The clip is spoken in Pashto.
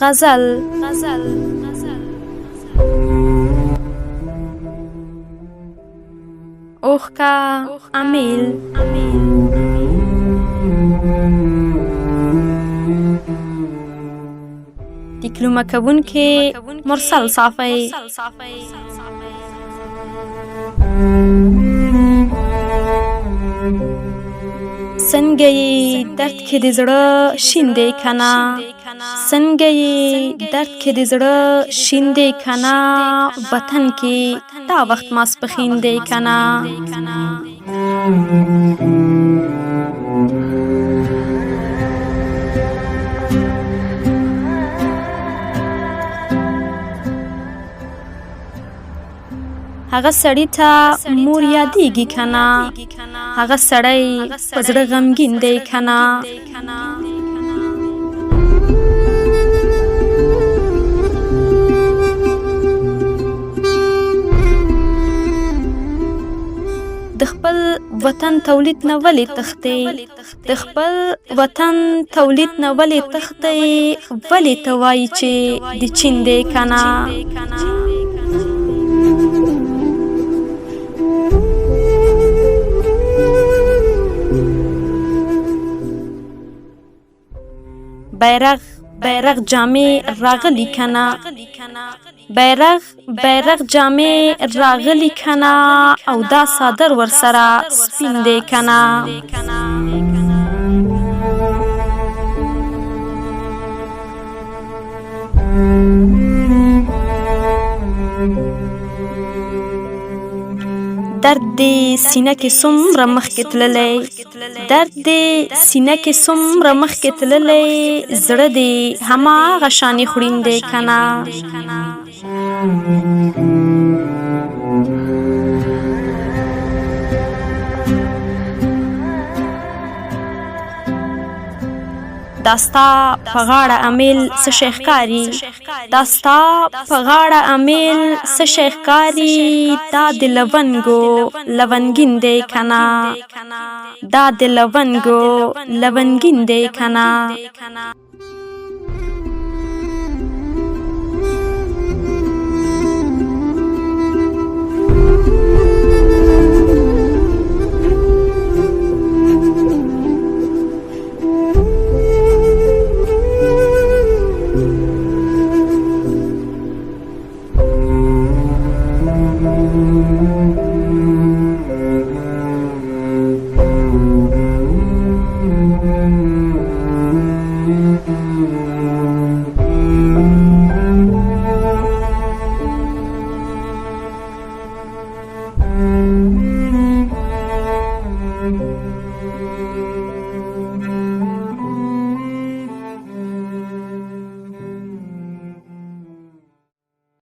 غزل اوښکه امیل دیکلومه کوونکې مرسل صافی څنګه یې درد کې د زړه شین دی کنه څنګه یې درد کې د زړه شین دی کنه وطن کې دا وخت ماسپښین دی کنه هغه سړی ته مور یادېږي کنه هغه سړی په زړه غمګین دی کنه د خپل وطن تولید نه ولې تښتې د خپل وطن تولید نه ولې تښتې ولې ته وایي چې د چین دی کنه بیرغ جامې راغلی کنه بیرغ جامې راغلی کنه او دا صادر ورسره سپین دی کنه درد دې سینه کې څومره مخکې تللی درد دې سینه کې څومره مخکې تللی زړه دې هماغه شانې خوړین دی کنه دا ستا په غاړه امیل څه شی ښکاري دا ستا په غاړه امیل څه شی ښکاري دا د لونګو لونګین دی کنه دا د لونګو لونګین دی کنه